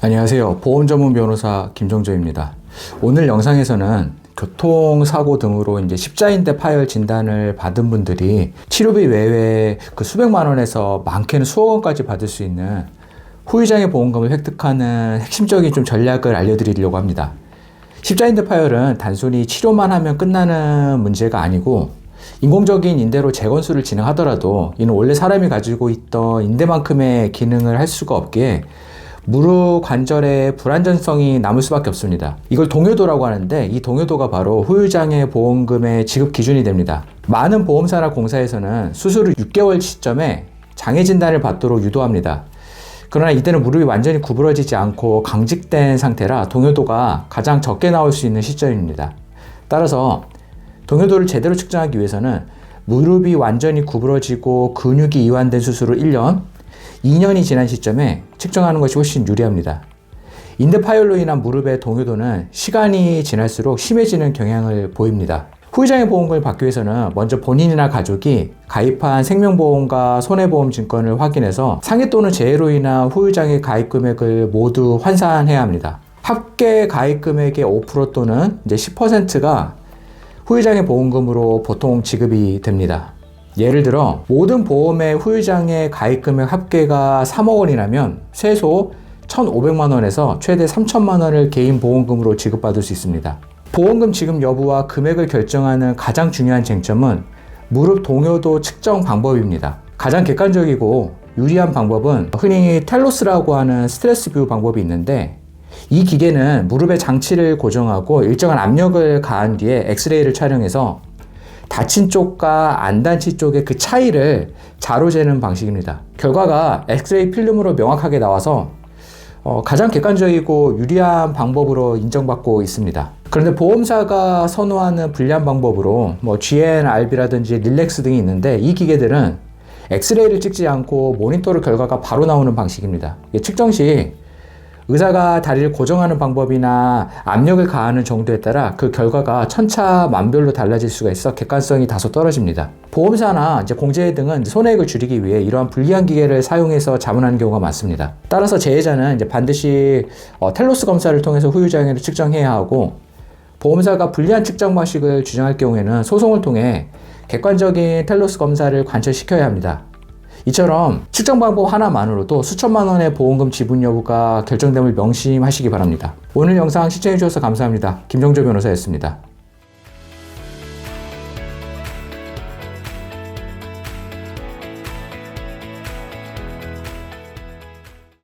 안녕하세요. 보험 전문 변호사 김정조입니다. 오늘 영상에서는 교통사고 등으로 이제 십자인대 파열 진단을 받은 분들이 치료비 외에 그 수백만 원에서 많게는 수억 원까지 받을 수 있는 후유장애 보험금을 획득하는 핵심적인 좀 전략을 알려드리려고 합니다. 십자인대 파열은 단순히 치료만 하면 끝나는 문제가 아니고 인공적인 인대로 재건수를 진행하더라도 이는 원래 사람이 가지고 있던 인대만큼의 기능을 할 수가 없기에 무릎 관절의 불안전성이 남을 수밖에 없습니다. 이걸 동요도라고 하는데 이 동요도가 바로 후유장애 보험금의 지급 기준이 됩니다. 많은 보험사나 공사에서는 수술 후 6개월 시점에 장애 진단을 받도록 유도합니다. 그러나 이때는 무릎이 완전히 구부러지지 않고 강직된 상태라 동요도가 가장 적게 나올 수 있는 시점입니다. 따라서 동요도를 제대로 측정하기 위해서는 무릎이 완전히 구부러지고 근육이 이완된 수술 후 1년, 2년이 지난 시점에 측정하는 것이 훨씬 유리합니다. 인대 파열로 인한 무릎의 동요도는 시간이 지날수록 심해지는 경향을 보입니다. 후유장애 보험금을 받기 위해서는 먼저 본인이나 가족이 가입한 생명보험과 손해보험증권을 확인해서 상해 또는 재해로 인한 후유장애 가입 금액을 모두 환산해야 합니다. 합계 가입 금액의 5% 또는 이제 10%가 후유장애 보험금으로 보통 지급이 됩니다. 예를 들어 모든 보험의 후유장애 가입금액 합계가 3억 원이라면 최소 1,500만 원에서 최대 3,000만 원을 개인 보험금으로 지급받을 수 있습니다. 보험금 지급 여부와 금액을 결정하는 가장 중요한 쟁점은 무릎 동요도 측정 방법입니다. 가장 객관적이고 유리한 방법은 흔히 텔로스라고 하는 스트레스 뷰 방법이 있는데, 이 기계는 무릎의 장치를 고정하고 일정한 압력을 가한 뒤에 엑스레이를 촬영해서 다친 쪽과 안 다친 쪽의 그 차이를 자로 재는 방식입니다. 결과가 엑스레이 필름으로 명확하게 나와서 가장 객관적이고 유리한 방법으로 인정받고 있습니다. 그런데 보험사가 선호하는 불리한 방법으로 GNRB라든지 릴렉스 등이 있는데, 이 기계들은 엑스레이를 찍지 않고 모니터로 결과가 바로 나오는 방식입니다. 측정 시 의사가 다리를 고정하는 방법이나 압력을 가하는 정도에 따라 그 결과가 천차만별로 달라질 수가 있어 객관성이 다소 떨어집니다. 보험사나 공제 등은 손해액을 줄이기 위해 이러한 불리한 기계를 사용해서 자문하는 경우가 많습니다. 따라서 재해자는 반드시 텔로스 검사를 통해서 후유장애를 측정해야 하고, 보험사가 불리한 측정 방식을 주장할 경우에는 소송을 통해 객관적인 텔로스 검사를 관철시켜야 합니다. 이처럼 측정 방법 하나만으로도 수천만 원의 보험금 지분 여부가 결정됨을 명심하시기 바랍니다. 오늘 영상 시청해 주셔서 감사합니다. 김정조 변호사였습니다.